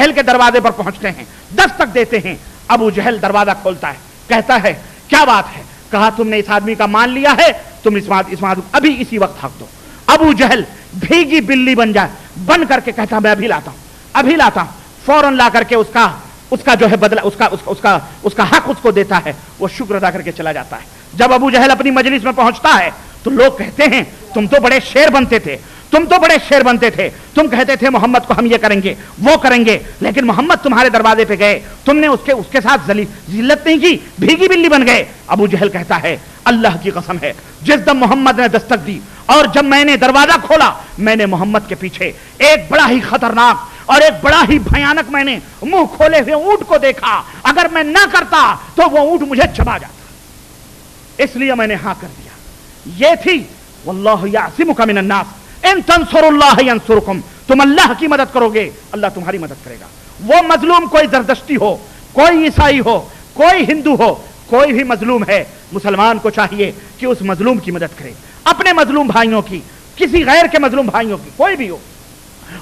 जहल के दरवाजे पर पहुंचते हैं, दस्तक देते हैं। अबू जहल दरवाजा खोलता है, कहता है क्या बात है? कहा तुमने इस आदमी का मान लिया है, तुम इस आदमी अभी इसी वक्त हक दो। अबू जहल भीगी बिल्ली बन करके कहता मैं अभी लाता हूं। फौरन ला करके उसका जो है बदला, उसका हक उसको देता है। वो शुक्र अदा करके चला जाता है। जब अबू जहल अपनी मजलिस में पहुंचता है तो लोग कहते हैं तुम तो बड़े शेर बनते थे, तुम कहते थे मोहम्मद को हम ये करेंगे वो करेंगे, लेकिन मोहम्मद तुम्हारे दरवाजे पे गए, तुमने उसके साथ जिल्लत नहीं की, भीगी बिल्ली बन गए। अबू जहल कहता है अल्लाह की कसम है, जिस दम मोहम्मद ने दस्तक दी और जब मैंने दरवाजा खोला, मैंने मोहम्मद के पीछे एक बड़ा ही खतरनाक और एक बड़ा ही भयानक मैंने मुंह खोले हुए ऊंट को देखा। अगर मैं ना करता तो वो ऊंट मुझे चबा जाता, इसलिए मैंने हां कर दिया। ये थी वल्लाहु यासिमुका मिनन नास इन तंसुरुल्लाह यंसुरकुम, तुम अल्लाह की मदद करोगे, अल्लाह तुम्हारी मदद करेगा। वो मजलूम कोई जरदश्ती हो, कोई ईसाई हो, कोई हिंदू हो, कोई भी मजलूम है, मुसलमान को चाहिए कि उस मजलूम की मदद करे, अपने मजलूम भाइयों की, किसी गैर के मजलूम भाइयों की, कोई भी हो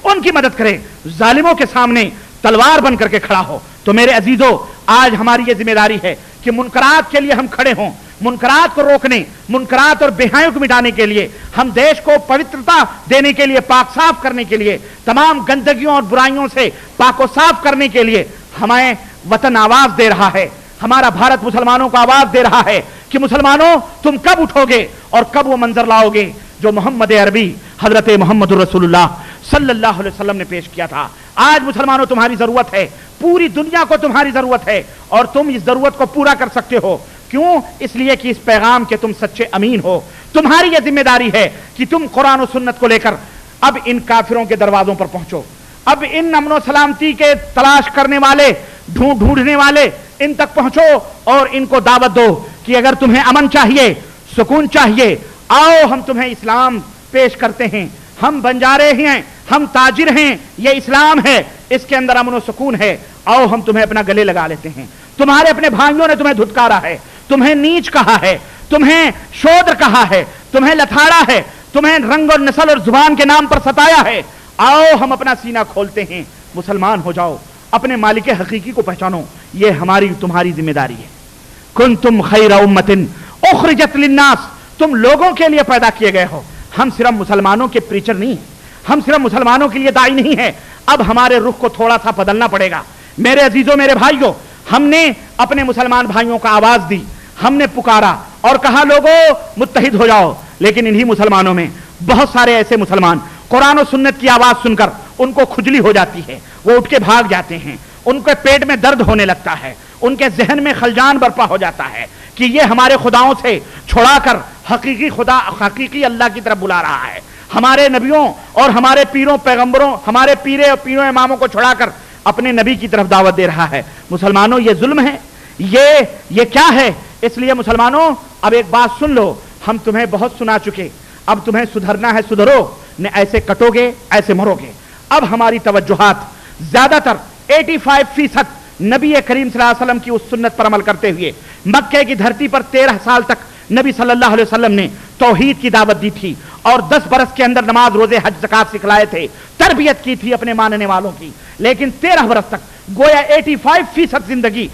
उनकी मदद करे, जालिमों के सामने तलवार बन करके खड़ा हो। तो मेरे अजीजों, आज हमारी ये जिम्मेदारी है कि मुनकरात के लिए हम खड़े हों, मुनकरात को रोकने, मुनकरात और बेहायों को मिटाने के लिए, हम देश को पवित्रता देने के लिए, पाक साफ करने के लिए, तमाम गंदगियों और बुराइयों से पाको साफ करने के लिए हमें वतन आवाज दे रहा है, हमारा भारत मुसलमानों को आवाज दे रहा है कि मुसलमानों तुम कब उठोगे और कब वो मंजर लाओगे जो मोहम्मद अरबी हजरत मोहम्मद रसूलुल्लाह सल्लल्लाहु अलैहि वसल्लम ने पेश किया था। आज मुसलमानों तुम्हारी जरूरत है, पूरी दुनिया को तुम्हारी जरूरत है, और तुम इस जरूरत को पूरा कर सकते हो। क्यों? इसलिए कि इस पैगाम के तुम सच्चे अमीन हो। तुम्हारी यह जिम्मेदारी है कि तुम कुरान और सुन्नत को लेकर अब इन काफिरों के दरवाजों पर पहुंचो, अब इन अमनो सलामती के तलाश करने वाले, ढूंढने वाले, इन तक पहुंचो और इनको दावत दो कि अगर तुम्हें अमन चाहिए, सुकून चाहिए, आओ हम तुम्हें इस्लाम पेश करते हैं। हम बंजारे हैं, हम ताजिर हैं, ये इस्लाम है, इसके अंदर अमन और सुकून है, आओ हम तुम्हें अपना गले लगा लेते हैं। तुम्हारे अपने भाइयों ने तुम्हें धुतकारा है, तुम्हें नीच कहा है, तुम्हें शोद्र कहा है, तुम्हें लथाड़ा है, तुम्हें रंग और नस्ल और जुबान के नाम पर सताया है। आओ हम अपना सीना खोलते हैं, मुसलमान हो जाओ, अपने मालिक हकीकी को पहचानो। ये हमारी तुम्हारी जिम्मेदारी है। कुंतुम खैरा उम्मतिन उखरिजत लिन्नास, तुम लोगों के लिए पैदा किए गए हो। हम सिर्फ मुसलमानों के प्रीचर नहीं है, हम सिर्फ मुसलमानों के लिए दाई नहीं है। अब हमारे रुख को थोड़ा सा बदलना पड़ेगा। मेरे अजीजों, मेरे भाइयों, हमने अपने मुसलमान भाइयों को आवाज दी, हमने पुकारा और कहा लोगों मुत्तहिद हो जाओ। लेकिन इन्हीं मुसलमानों में बहुत सारे ऐसे मुसलमान कुरान और सुन्नत की आवाज सुनकर उनको खुजली हो जाती है, वो उठ के भाग जाते हैं, उनके पेट में दर्द होने लगता है, उनके जहन में खलजान बर्पा हो जाता है कि ये हमारे खुदाओं से छुड़ाकर हकीकी खुदा, हकीकी अल्लाह की तरफ बुला रहा है। हमारे नबियों और हमारे पीरों पैगंबरों, हमारे पीरों इमामों को छुड़ाकर अपने नबी की तरफ दावत दे रहा है। मुसलमानों, ये जुल्म है, ये क्या है? इसलिए मुसलमानों, अब एक बात सुन लो, हम तुम्हें बहुत सुना चुके, अब तुम्हें सुधरना है, सुधरो, न ऐसे कटोगे ऐसे मरोगे। अब हमारी तवज्जुहात ज्यादातर 85% नबी करीम सल्लल्लाहु अलैहि वसल्लम की उस सुन्नत पर अमल करते हुए, मक्के की धरती पर 13 साल तक नबी सल्लल्लाहु अलैहि वसल्लम ने तौहीद की दावत दी थी और 10 बरस के अंदर नमाज, रोजे, हज, ज़कात सिखलाए थे, तरबियत की थी अपने मानने वालों की। लेकिन 13 बरस तक गोया 85% जिंदगी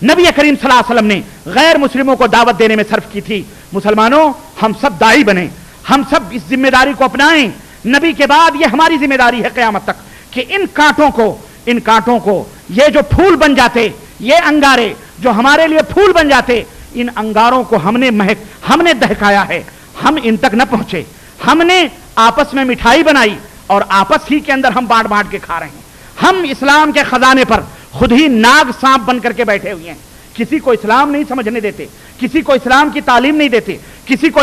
नबी करीम सल्लल्लाहु अलैहि वसल्लम ने गैर मुस्लिमों को दावत देने में सर्फ की थी। मुसलमानों, हम सब दाई बने, हम सब इस जिम्मेदारी को अपनाएं। नबी के बाद ये हमारी जिम्मेदारी है क़यामत तक कि इन कांटों को ये जो फूल बन जाते, ये अंगारे जो हमारे लिए फूल बन जाते, इन अंगारों को हमने दहकाया है, हम इन तक न पहुंचे। हमने आपस में मिठाई बनाई और आपस ही के अंदर हम बांट बांट के खा रहे हैं। हम इस्लाम के खजाने पर खुद ही नाग सांप बन करके बैठे हुए हैं। किसी को इस्लाम नहीं समझने देते, किसी को इस्लाम की तालीम नहीं देते, किसी को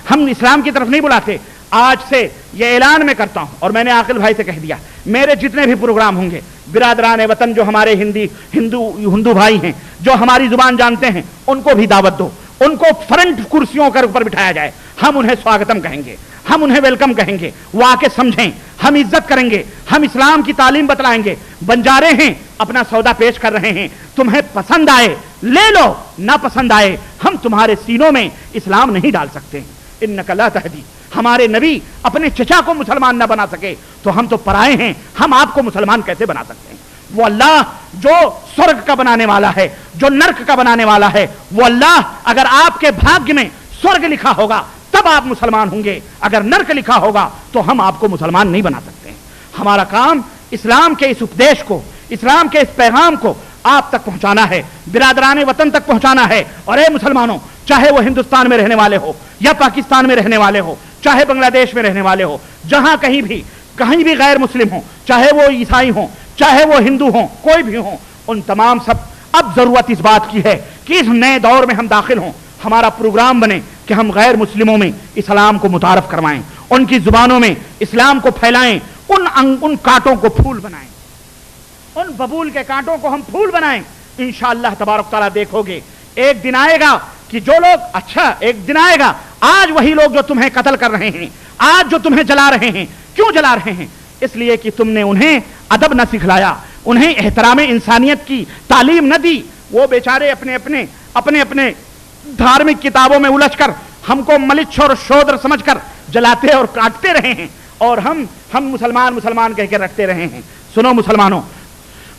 हम इस्लाम की तरफ नहीं बुलाते। आज से यह ऐलान मैं करता हूं और मैंने आकिल भाई से कह दिया, मेरे जितने भी प्रोग्राम होंगे, बिरादरान वतन जो हमारे हिंदू भाई हैं, जो हमारी जुबान जानते हैं, उनको भी दावत दो, उनको फ्रंट कुर्सियों के ऊपर बिठाया जाए। हम उन्हें स्वागतम कहेंगे, हम उन्हें वेलकम कहेंगे, वो आके समझें, हम इज्जत करेंगे, हम इस्लाम की तालीम बतलाएंगे। बंजारे हैं, अपना सौदा पेश कर रहे हैं, तुम्हें पसंद आए ले लो, ना पसंद आए हम तुम्हारे सीनों में इस्लाम नहीं डाल सकते। इन्नका ला तहदी, हमारे नबी अपने चचा को मुसलमान ना बना सके तो हम तो पराए हैं, हम आपको मुसलमान कैसे बना सकते हैं? وہ اللہ جو स्वर्ग का बनाने वाला है, जो नर्क का बनाने वाला है, वो अल्लाह अगर आपके भाग्य में स्वर्ग लिखा होगा तब आप मुसलमान होंगे, अगर नर्क लिखा होगा तो हम आपको मुसलमान नहीं बना सकते। हमारा काम इस्लाम के इस उपदेश को, इस्लाम के इस पैगाम को आप तक पहुंचाना है, बिरादरान वतन तक पहुंचाना है। और ए मुसलमानों, चाहे वो हिंदुस्तान में रहने वाले हो या पाकिस्तान में रहने वाले हो, चाहे बांग्लादेश में रहने वाले हो, जहां कहीं भी गैर मुस्लिम हो, चाहे वो ईसाई हो, चाहे वो हिंदू हो, कोई भी हो, उन तमाम सब अब जरूरत इस बात की है कि इस नए दौर में हम दाखिल हों, हमारा प्रोग्राम बने कि हम गैर मुस्लिमों में इस्लाम को मुतारफ करवाएं, उनकी जुबानों में इस्लाम को फैलाएं, उन कांटों को फूल बनाएं, उन बबूल के कांटों को हम फूल बनाएं। इंशाअल्लाह तबारक तआला देखोगे एक दिन आएगा कि जो लोग एक दिन आएगा, आज वही लोग जो तुम्हें कत्ल कर रहे हैं, आज जो तुम्हें जला रहे हैं, क्यों जला रहे हैं? इसलिए कि तुमने उन्हें अदब न सिखलाया, उन्हें एहतराम इंसानियत की तालीम न दी। वो बेचारे अपने अपने धार्मिक किताबों में उलझकर हमको मलिच्छ और शोद्र समझकर जलाते और काटते रहे हैं, और हम मुसलमान कह के रखते रहे हैं। सुनो मुसलमानों,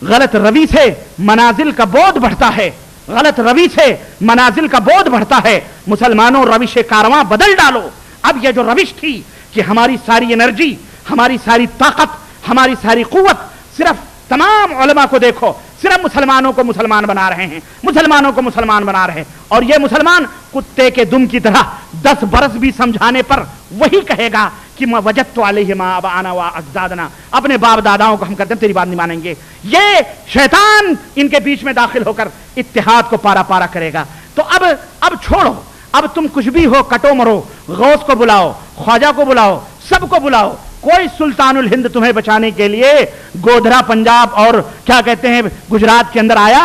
गलत रवि से मनाजिल का बोध बढ़ता है, गलत रवि से मनाजिल का बोध बढ़ता है। मुसलमानों, रविश कारवां बदल डालो। अब ये जो रविश थी कि हमारी सारी एनर्जी, हमारी सारी ताकत, हमारी सारी कुव्वत सिर्फ तमाम उलमा को देखो, सिर्फ मुसलमानों को मुसलमान बना रहे हैं, मुसलमानों को मुसलमान बना रहे हैं। और ये मुसलमान कुत्ते के दुम की तरह 10 बरस भी समझाने पर वही कहेगा कि मैं वजदतु अलैहि मा आबाना व अजदादना, अपने बाप दादाओं को हम कहते हैं तेरी बात नहीं मानेंगे। ये शैतान इनके बीच में दाखिल होकर इत्तेहाद को पारा पारा करेगा। तो अब छोड़ो, अब तुम कुछ भी हो, कटो मरो, गौस को बुलाओ, ख्वाजा को बुलाओ, सबको बुलाओ। कोई सुल्तानुल हिंद तुम्हें बचाने के लिए गोधरा पंजाब और क्या कहते हैं गुजरात के अंदर आया?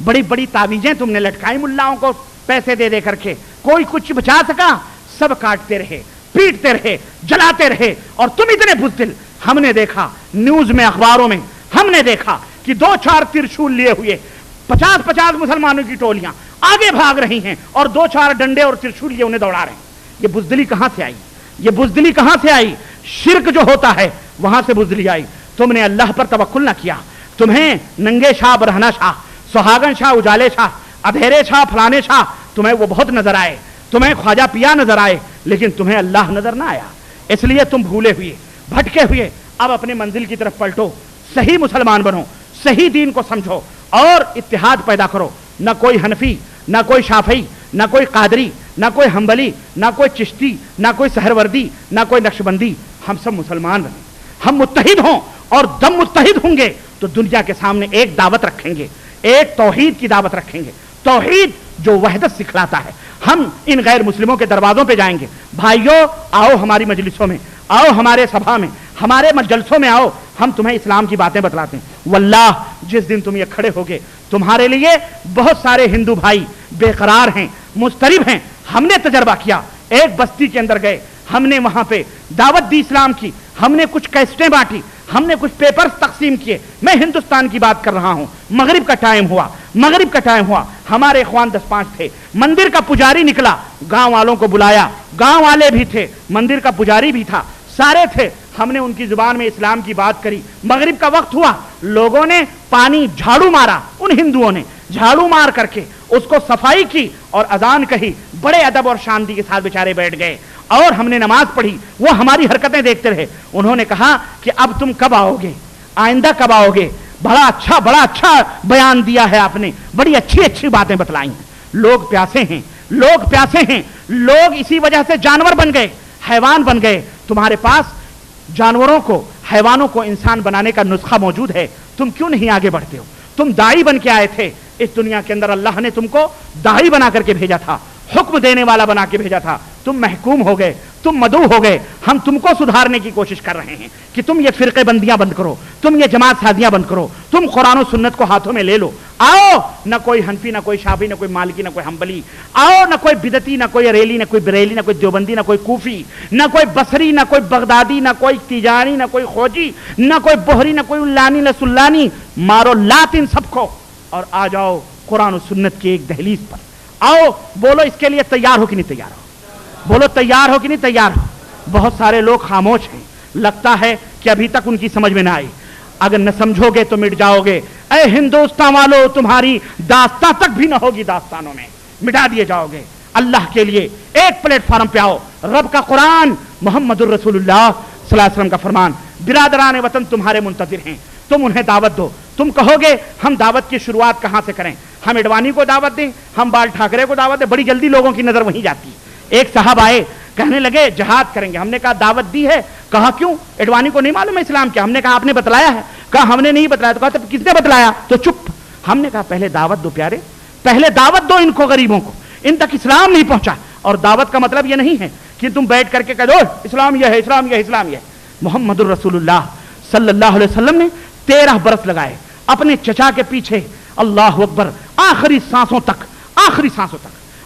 बड़ी बड़ी तावीजें तुमने लटकाई मुल्लाओं को पैसे दे दे करके, कोई कुछ बचा सका? सब काटते रहे, पीटते रहे, जलाते रहे। और तुम इतने बुज़दिल, हमने देखा न्यूज में, अखबारों में हमने देखा कि 2-4 त्रिशूल लिए हुए 50-50 मुसलमानों की टोलियां आगे भाग रही हैं और 2-4 डंडे और त्रिशूल लिए उन्हें दौड़ा रहे हैं। ये बुज़दिली कहां से आई? ये बुज़दिली कहां से आई? शिरक जो होता है वहां से बुज़दिली आई। तुमने अल्लाह पर तवक्कुल ना किया। तुम्हें नंगे शाह, बरहना शाह, सुहागन शाह, उजाले शाह, अधेरे शाह, फलाने शाह, तुम्हें वो बहुत नजर आए, तुम्हें ख्वाजा पिया नजर आए, लेकिन तुम्हें अल्लाह नजर ना आया। इसलिए तुम भूले हुए, भटके हुए अब अपने मंजिल की तरफ पलटो, सही मुसलमान बनो, सही दीन को समझो और इत्तेहाद पैदा करो। न कोई हनफी, न कोई शाफी, न कोई कादरी, न कोई हम्बली, न कोई चिश्ती, न कोई सहरवर्दी, न कोई नक्शबंदी, हम सब मुसलमान बने। हम मुत्तहिद हों और दम मुत्तहिद होंगे तो दुनिया के सामने एक दावत रखेंगे, एक तौहीद की दावत रखेंगे, तौहीद जो वहदत सिखलाता है। हम इन गैर मुस्लिमों के दरवाजों पे जाएंगे, भाइयों आओ हमारी मजलिसों में, आओ हमारे सभा में, हमारे जलसों में आओ, हम तुम्हें इस्लाम की बातें बतलाते हैं। वल्लाह जिस दिन तुम ये खड़े होगे, तुम्हारे लिए बहुत सारे हिंदू भाई बेकरार हैं, मुस्तरिब हैं। हमने तजर्बा किया, एक बस्ती के अंदर गए, हमने वहां पे दावत दी इस्लाम की, हमने कुछ कैसेटें बांटी, हमने कुछ पेपर्स तकसीम किए। मैं हिंदुस्तान की बात कर रहा हूं। मगरिब का टाइम हुआ, हमारे इख्वान 10-5 थे, मंदिर का पुजारी निकला, गांव वालों को बुलाया, गांव वाले भी थे, मंदिर का पुजारी भी था, सारे थे। हमने उनकी जुबान में इस्लाम की बात करी। मगरिब का वक्त हुआ, लोगों ने पानी झाड़ू मारा, उन हिंदुओं ने झाड़ू मार करके उसको सफाई की और अजान कही। बड़े अदब और शांति के साथ बेचारे बैठ गए और हमने नमाज पढ़ी। वो हमारी हरकतें देखते रहे। उन्होंने कहा कि अब तुम कब आओगे, आइंदा कब आओगे? बड़ा अच्छा बयान दिया है आपने, बड़ी अच्छी बातें बतलाई हैं। लोग प्यासे हैं, लोग इसी वजह से जानवर बन गए, हैवान बन गए। तुम्हारे पास जानवरों को, हैवानों को इंसान बनाने का नुस्खा मौजूद है, तुम क्यों नहीं आगे बढ़ते हो? तुम दाई बन के आए थे इस दुनिया के अंदर, अल्लाह ने तुमको दाई बना करके भेजा था, हुक्म देने वाला बना के भेजा था। तुम महकूम हो गए, तुम मदऊ हो गए। हम तुमको सुधारने की कोशिश कर रहे हैं कि तुम ये फिरके बंदियां बंद करो, तुम ये जमात साजियां बंद करो, तुम कुरान और सुन्नत को हाथों में ले लो। आओ, न कोई हनफी, न कोई शाफी, न कोई मालिकी, न कोई हम्बली। आओ, न कोई बिदती, न कोई अरेली, न कोई बरेली, न कोई देवबंदी, न कोई कूफी, न कोई बसरी, न कोई बगदादी, न कोई तिजानी, न कोई खोजी, न कोई बोहरी, न कोई उल्लानी, न सुल्लानी। मारो लात इन सबको और आ जाओ कुरान और सुन्नत की एक दहलीज पर। आओ, बोलो इसके लिए तैयार हो कि नहीं तैयार हो? बोलो तैयार हो कि नहीं तैयार हो? बहुत सारे लोग खामोश हैं, लगता है कि अभी तक उनकी समझ में ना आई। اگر نہ سمجھو گے تو مٹ جاؤ گے. اے ہندوستان والو تمہاری داستان تک بھی نہ ہوگی, داستانوں میں مٹا دیے جاؤ گے. اللہ کے لیے ایک پلیٹ فارم پہ آؤ. رب کا قرآن, محمد الرسول اللہ صلی اللہ علیہ وسلم کا فرمان, برادران وطن تمہارے منتظر ہیں, تم انہیں دعوت دو. تم کہو گے ہم دعوت کی شروعات کہاں سے کریں, ہم اڈوانی کو دعوت دیں, ہم بال ٹھاکرے کو دعوت دیں, بڑی جلدی لوگوں کی نظر وہیں جاتی. ایک صاحب آئے کہنے لگے جہاد کریں گے. ہم نے کہا دعوت دی ہے. کہا کیوں, اڈوانی کو نہیں معلوم ہے اسلام کیا. ہم نے کہا آپ نے بتلایا ہے. کہا ہم نے نہیں بتلایا. تو کہا تب کس نے بتلایا؟ تو چپ. ہم نے کہا پہلے دعوت دو پیارے, پہلے دعوت دو ان کو, غریبوں کو, ان تک اسلام نہیں پہنچا. اور دعوت کا مطلب یہ نہیں ہے کہ تم بیٹھ کر کے کہہ دو اسلام یہ ہے, اسلام یہ ہے, اسلام یہ ہے. محمد الرسول اللہ صلی اللہ علیہ وسلم نے 13 برس لگائے اپنے چچا کے پیچھے, اللہ اکبر, آخری سانسوں تک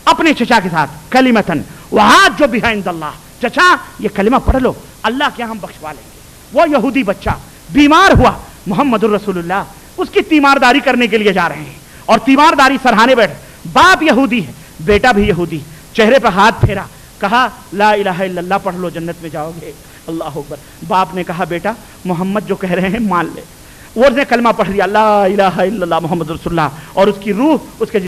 اپنے چچا کے ساتھ کلمتن وحاج جو بہا عند اللہ, چچا یہ کلمہ پڑھ لو, اللہ کے ہم بخشوا لیں گے. وہ یہودی بچہ بیمار ہوا, محمد الرسول اللہ اس کی تیمارداری کرنے کے لیے جا رہے ہیں, اور تیمارداری سرہانے بیٹھے. باپ یہودی ہے, بیٹا بھی یہودی, چہرے پہ ہاتھ پھیرا, کہا لا الہ الا اللہ پڑھ لو جنت میں جاؤ گے. اللہ اکبر. باپ نے کہا بیٹا محمد جو کہہ رہے ہیں مان لے. وہ نے کلمہ پڑھ لیا, لا الہ الا اللہ محمد رسول اللہ, اور اس کی روح اس کے